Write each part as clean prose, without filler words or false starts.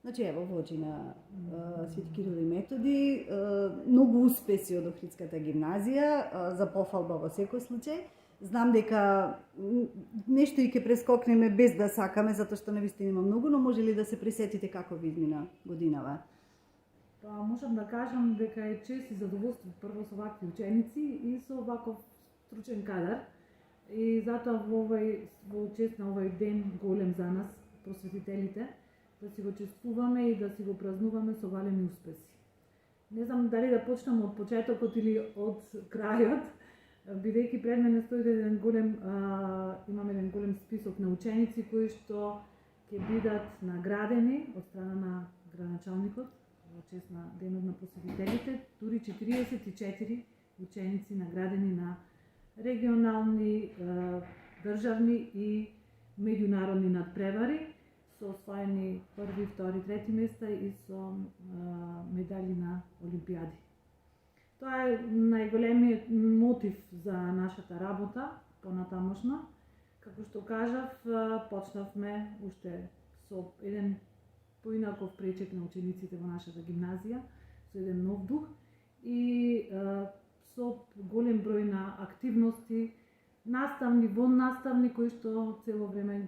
Значи, ево, во очи на Свети Кирил и Методи, многу успеси од Охридската гимназија, за пофалба во секој случај. Знам дека нешто и ќе прескокнеме без да сакаме, затоа што навистина има многу, но може ли да се пресетите како ви измина годинава? Па можам да кажам дека е чест и задоволство прво со вакви ученици и со ваков стручен кадар. И затоа во чест на овој ден голем за нас, просветителите, да си го чествуваме и да си го празнуваме со големи успеси. Не знам дали да почнам од почетокот или од крајот, бидејќи пред мене стои имаме еден голем список на ученици кои што ќе бидат наградени од страна на градоначалникот во чест на денот на просветителите, дури 44 ученици наградени на регионални, државни и меѓународни надпревари со освоени први, втори, трети места и со медали на олимпијади. Тоа е најголемиот мотив за нашата работа понатамошна. Како што кажав, почнавме уште со еден поинаков пречек на учениците во нашата гимназија, со еден нов дух и со голем број на активности, наставни, воннаставни, кои што цело време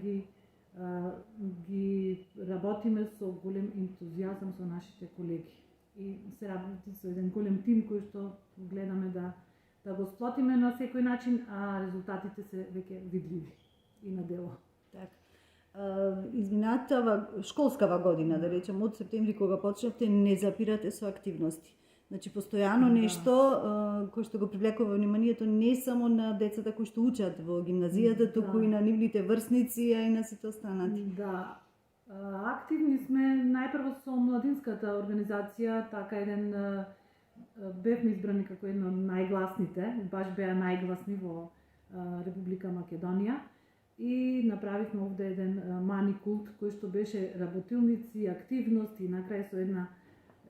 ги работиме со голем ентузијазам со нашите колеги. И се работи со еден голем тим кој што гледаме да го сплотиме на секој начин, а резултатите се веќе видливи и на дело. Так. Изминатава школскава година, да речем, од септември кога почнавте, не запирате со активности. Значи, постојано нешто кој што го привлекува вниманието не само на децата кои што учат во гимназијата, туку и на нивните врсници, а и на сите останати. Да. Активни сме најпрво со младинската организација, така еден бевме избрани како едно од најгласните, баш беа најгласни во Република Македонија и направивме овде еден мани култ кој што беше работилници, активности и на крај со една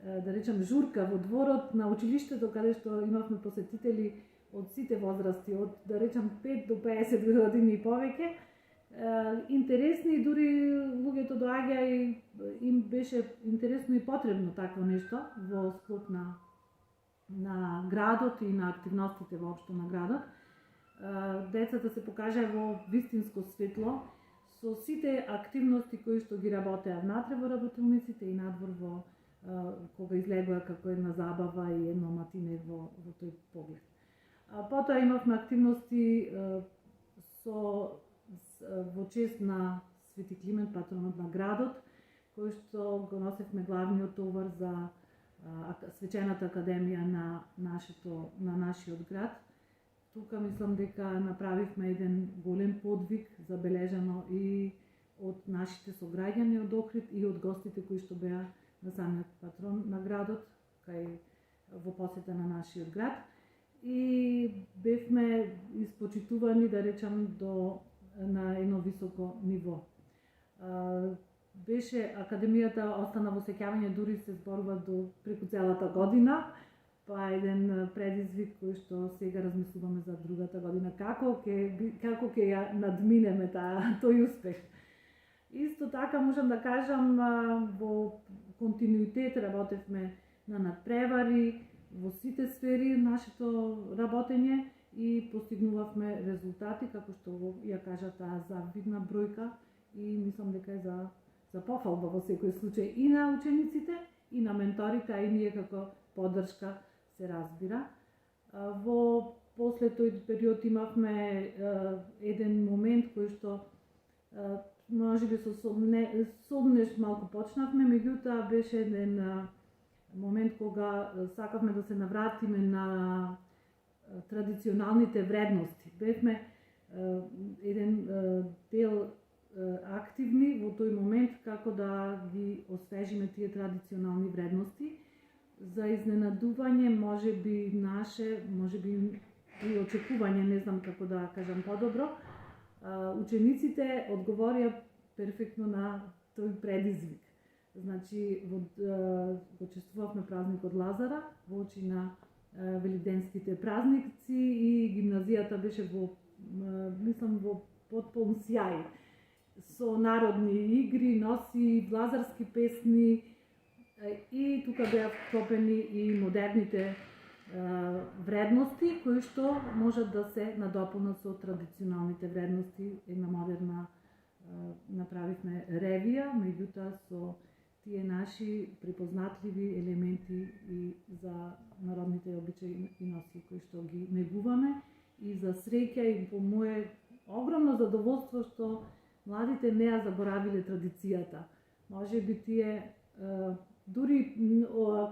да речем журка во дворот на училиштето каде што имавме посетители од сите возрасти, од да речем 5 до 50 години и повеќе. Интересни и дури луѓето доаѓа и им беше интересно и потребно такво нешто во склоп на градот и на активностите воопшто на градот. Децата се покажаа во вистинско светло со сите активности кои што ги работеа внатре во работилниците и надвор во кога излегува како една забава и едно матине во тој поглед. Потоа имавме активности во чест на Свети Климент, патронот на градот, кој што го носевме главниот товар за свечената академија на нашиот град. Тука мислам дека направивме еден голем подвиг, забележано и од нашите сограѓани од Охрид и од гостите кои што беа на самиот патрон на градот, во посета на нашиот град. И бевме испочитувани, да речам, на едно високо ниво. Беше академијата остана во сеќавање, дури се зборува до преку целата година, па еден предизвик кој што сега размислуваме за другата година, како ќе ја надминеме тој успех. Исто така можам да кажам, во континуитет работевме на надпревари во сите сфери нашето работење и постигнувавме резултати, како што ја кажа таа завидна бројка и мислам дека е за пофалба во секој случај и на учениците и на менторите, а и ние како поддршка се разбира. Во после тој период имавме еден момент кој што можеби со сомнеш малку почнавме, меѓутоа беше еден момент кога сакавме да се навратиме на традиционалните вредности. Бевме еден дел активни во тој момент како да ги освежиме тие традиционални вредности. За изненадување, можеби наше, можеби и очекување, не знам како да кажам подобро, учениците одговорија перфектно на тој предизвик. Значи, го чествувавме празникот Лазара во очи на велиденските празници и гимназијата беше во, мислам, во потполн сјај. со народни игри, носи влазарски песни и тука беа вклопени и модерните вредности кои што можат да се надополнат со традиционалните вредности. Една модерна направивме ревија, меѓутоа со тие наши припознатливи елементи и за народните обичаи и носи кои што ги негуваме, и за среќа и по мое огромно задоволство што младите не ја заборавиле традицијата. Може би тие дури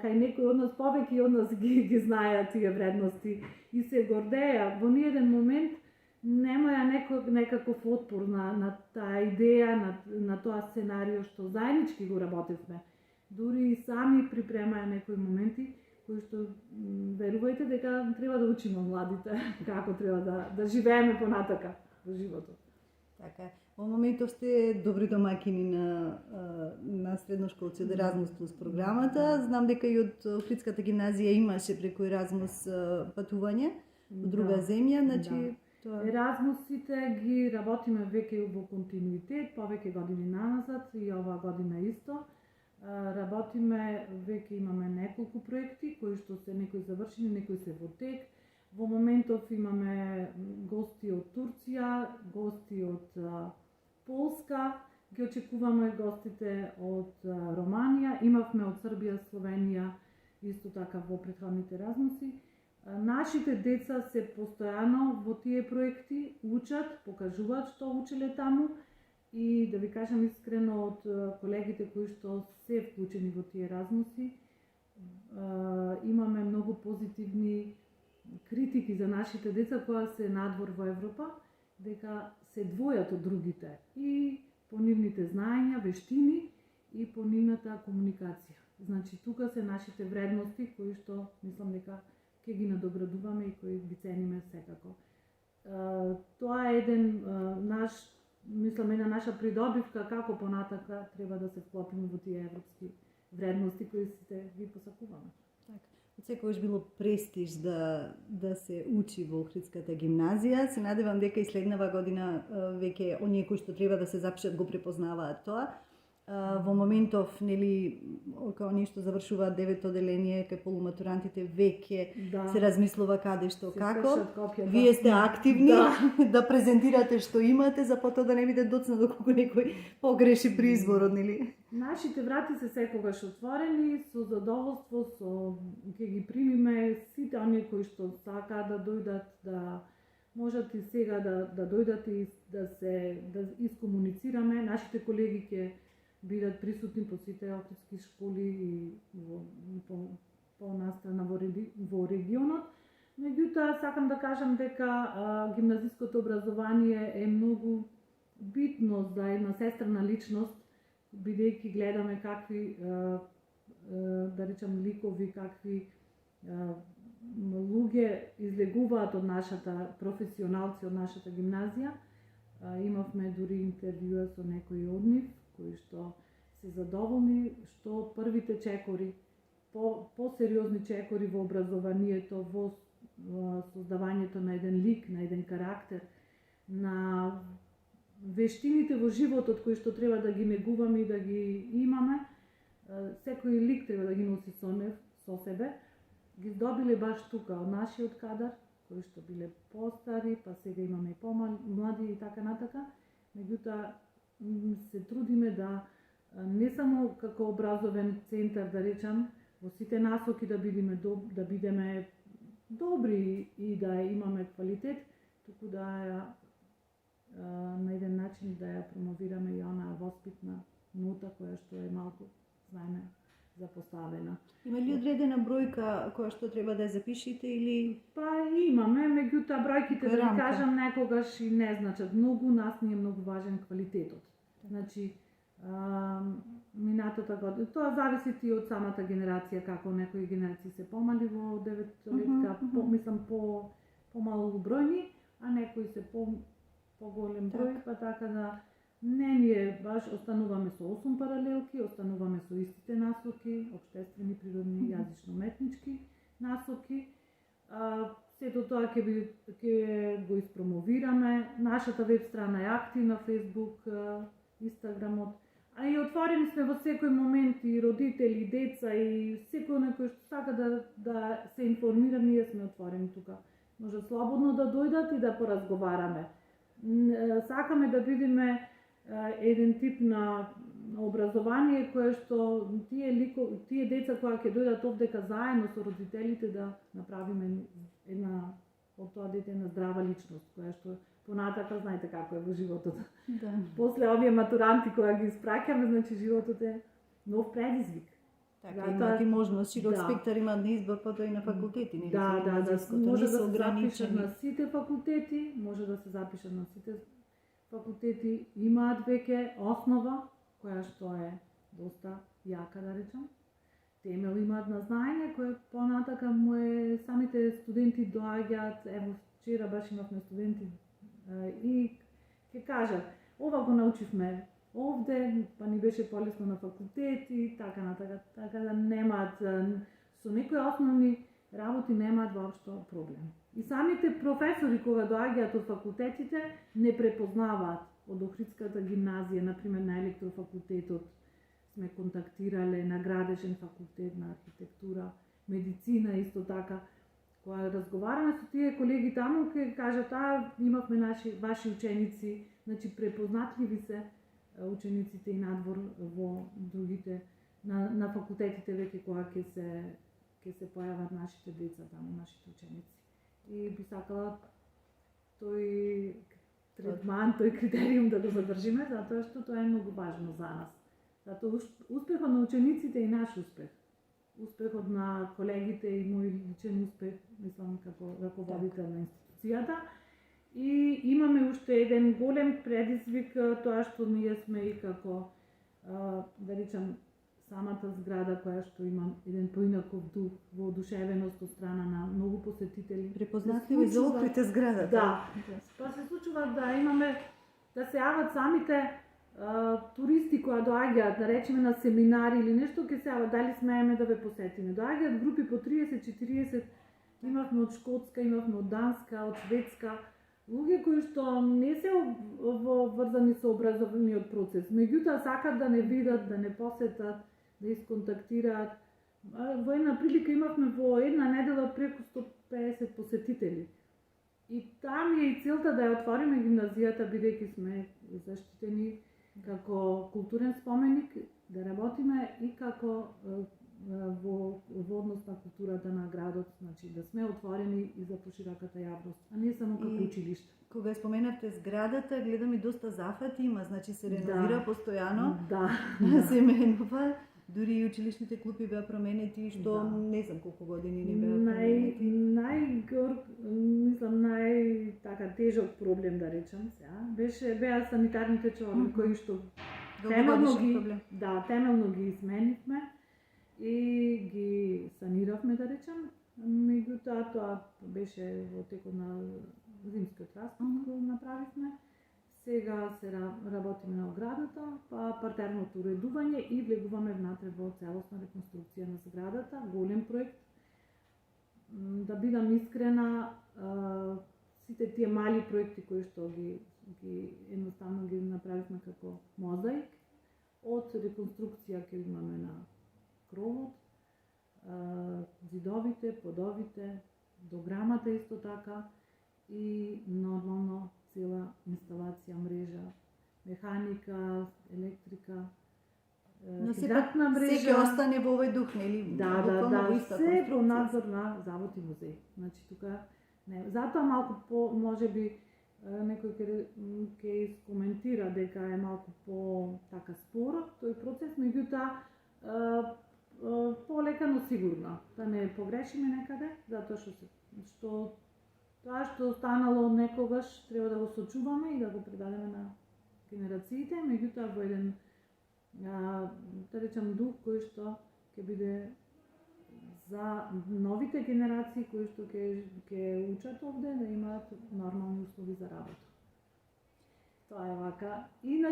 кај некои од нас повеќе од нас ги знаеа тие вредности и се гордеја. Во ниеден момент немаја некаков отпор на таа идеја, на тоа сценарио што заеднички го работевме. Дури и сами припремаја некои моменти кои што верувајте дека треба да учиме младите како треба да живееме понатака во животот. Така е. Во моментов сте добри домакини на средношколци од Еразмус плюс програмата. Знам дека и од Охридската гимназија имаше преку Еразмус патување во друга земја, значи тоа... Еразмусите ги работиме веќе во континуитет, повеќе години назад и оваа година исто. Работиме, веќе имаме неколку проекти кои што се некои завршени, некои се во тек. Во моментов имаме гости од Турција, гости од Полска, ги очекуваме гостите од Романија, имавме од Србија, Словенија, исто така во претходните Еразмуси. Нашите деца се постојано во тие проекти, учат, покажуваат што учеле таму и да ви кажам искрено од колегите кои што се вклучени во тие Еразмуси, имаме многу позитивни критики за нашите деца кои се надвор во Европа, дека се двојат од другите и по нивните знаења, вештини и по нивната комуникација. Значи тука се нашите вредности кои што мислам дека ќе ги надоградуваме и кои ги цениме секако. Тоа е еден една наша придобивка како понатака треба да се вклопиме во тие европски вредности кои сите ги посакуваме. Секогаш било престиж да се учи во Охридската гимназија. Се надевам дека и следнава година веќе оние кои што треба да се запишат го препознаваат тоа. Во моментов, нели, оние што завршуваат 9-то деление, кај полуматурантите веќе се размислува каде што како. Вие сте активни да презентирате што имате, за потоа да не биде доцна доколку некој погреши при изборот, нели? Нашите врати се секогаш отворени, со задоволство, ќе ги примиме сите оние кои што сакаат да дојдат, да можат и сега да дојдат и да искомуницираме. Нашите колеги ќе бидат присутни по сите охридски школи и по настрана во регионот. Меѓутоа, сакам да кажам дека гимназиското образование е многу битно за една сестрна личност, бидејќи гледаме какви, да речам, ликови, какви луѓе излегуваат од нашата професионалци, од нашата гимназија. Имавме дури интервјуа со некои од нив, кои што се задоволни што првите чекори, по-сериозни чекори во образованието, во создавањето на еден лик, на еден карактер, на вештините во животот кои што треба да ги негуваме и да ги имаме, секој лик треба да ги носи со себе, ги здобиле баш тука, од нашиот кадар, кои што биле постари, па сега имаме и помлади и така натака. Меѓутоа, се трудиме да не само како образовен центар, да речам, во сите насоки да бидеме добри и да имаме квалитет, туку да на еден начин да ја промовираме и онаа воспитна нота која што е малку, знаеме, запоставена. Има ли одредена бројка која што треба да ја запишите или? Па имаме, меѓутоа бројките, да ви кажам, некогаш и не значат многу, нас ни е многу важен квалитетот. Значи, минатата година, тоа зависи и од самата генерација, како некои генерации се помали во 9-летка, мислам помалу бројни, а некои се поголем број, па така да не ние баш остануваме со 8 паралелки, остануваме со истите насоки, општествени, природни, јазично-метнички насоки. сето тоа ќе го испромовираме. Нашата веб страна е активна, Facebook, Instagramот, а и отворени сме во секој момент и родители, и деца, и секој некој што сака да се информира, ние сме отворени тука. Може слободно да дојдат и да поразговараме. Сакаме да видиме еден тип на образование кое што тие деца кои ќе дојдат овдека заедно со родителите да направиме една од тоа дете една здрава личност која што понатака знаете како е во животот. Да. После овие матуранти кога ги испраќаме, значи животот е нов предизвик. Така, имаат и можност, широк спектар имаат на избор, потоа и на факултети, нели? Може да се запишат на сите факултети, имаат веќе основа, која што е доста јака, да речам. Темел имаат на знаење, кој понатака самите студенти доаѓаат, ево вчера баш имавме студенти и ќе кажат, ова го научивме овде, па ни беше полесно на факултети, така натака, така да немаат со некои основни работи немаат воопшто проблем. И самите професори кога доаѓаат од факултетите не препознаваат од Охридската гимназија, например на електрофакултетот сме контактирале, на градежен факултет на архитектура, медицина исто така. Кога разговараме со тие колеги таму, ќе кажат, имавме ваши ученици, значи препознатливи се учениците и надвор во другите на факултетите веќе кога ќе се појават нашите деца таму, нашите ученици. И би сакала тој третман, тој критериум да го задржиме, затоа што тоа е многу важно за нас. Затоа успехот на учениците е наш успех. Успехот на колегите и мој личен успех, мислам, како раководител на институцијата. И имаме уште еден голем предизвик, тоа што ние сме и како, да речам, самата зграда која што има еден поинаков дух, воодушевеност од страна на многу посетители. Препознатливо и за Охрид зградата. Да. Па се случува да имаме, да се јават самите туристи кои доаѓаат, да речеме на семинари или нешто, ќе се јават, дали смееме да ве посетиме. Доаѓаат групи по 30-40, имавме од Шкотска, имавме од Данска, од Шведска, луѓе кои што не се врзани со образовниот процес, меѓутоа сакат да не видат, да не посетат, да исконтактираат. Во една прилика имавме во една недела преку 150 посетители. И таа ми е и целта да ја отвориме гимназијата, бидејќи сме заштитени како културен споменик, да работиме и како во однос на културата на градот, значи да сме отворени и за пошироката јавност, а не само како училиште. Кога споменавте зградата, гледам и доста зафати има, значи се реновира постојано. Се менува. Дури и училишните клупи беа променети, што не знам колку години не беа променети. Најтака тежок проблем, да речам, беа санитарните чорби, кои што темелно ги изменивме и ги саниравме, да речам. Меѓутоа тоа беше во текот на зимскиот распуст го направивме. Сега се работиме на оградата, па партерното уредување и влегуваме внатре во целосна реконструкција на зградата, голем проект. Да бидам искрена, сите тие мали проекти кои што ги едноставно ги направивме како мозаик, од реконструкција ќе имаме на кровот, зидовите, подовите, дограмата исто така и нормално цела инсталација, мрежа, механика, електрика, хидратна мрежа. Секој остане во овој дух, нели? Се по надзор на завод и музеј. Значи тука не, затоа малку можеби некој ќе искоментира дека е малку по така споро тој процес, меѓутоа полека, но сигурно. Да не погрешиме некаде, затоа што тоа што останало некогаш треба да го сочуваме и да го предадеме на генерациите, меѓутоа во еден да речам дух кој што ќе биде за новите генерации кои што ќе учат овде да имаат нормални услови за работа. Тоа е вака. И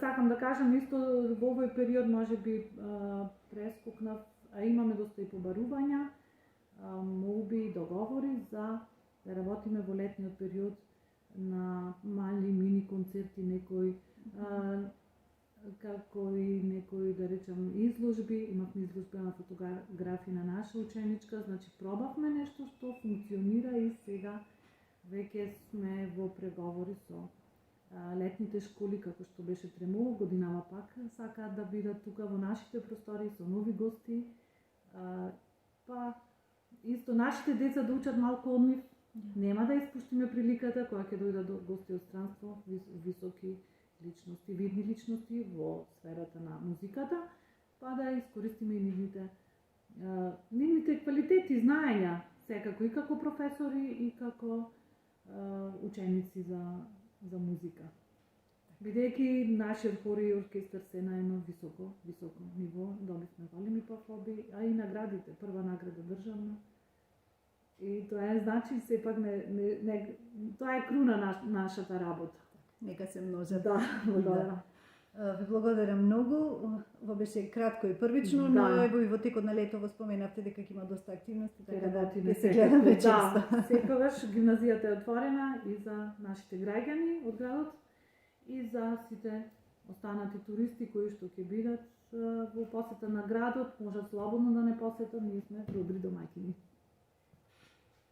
сакам да кажам исто во овој период можеби прескокнав, а имаме доста и побарувања. молби и договори за да работиме во летниот период на мали мини концерти, некои како и некои, да речем, изложби. Имавме изложба на фотографии на наша ученичка, значи пробавме нешто што функционира и сега веќе сме во преговори со летните школи, како што беше Тремоло, годинава пак сакаат да бидат тука во нашите простори со нови гости. Па исто нашите деца да учат малку од нив. Нема да испуштиме приликата кога ќе дојдат гости од странство, високи личности, видни личности во сферата на музиката, па да искористиме и нивните квалитети, знаења, секако и како професори и како ученици за музика. Бидејќи нашиот хор и оркестар се на едно високо ниво, добивме големи пофоби, а и наградите, прва награда државна. И тоа е, значи, сепак тоа е круна на нашата работа. Нека се множат. Да, благодарам. Ви благодарам многу. Ова беше кратко и првично, но ево и во текот на лето споменавте дека ќе има доста активности, така да ќе се гледаме често. Да, секогаш гимназијата е отворена и за нашите граѓани од градот и за сите останати туристи кои што ќе бидат во посета на градот, можат слободно да не посетат, ние сме добри домаќини.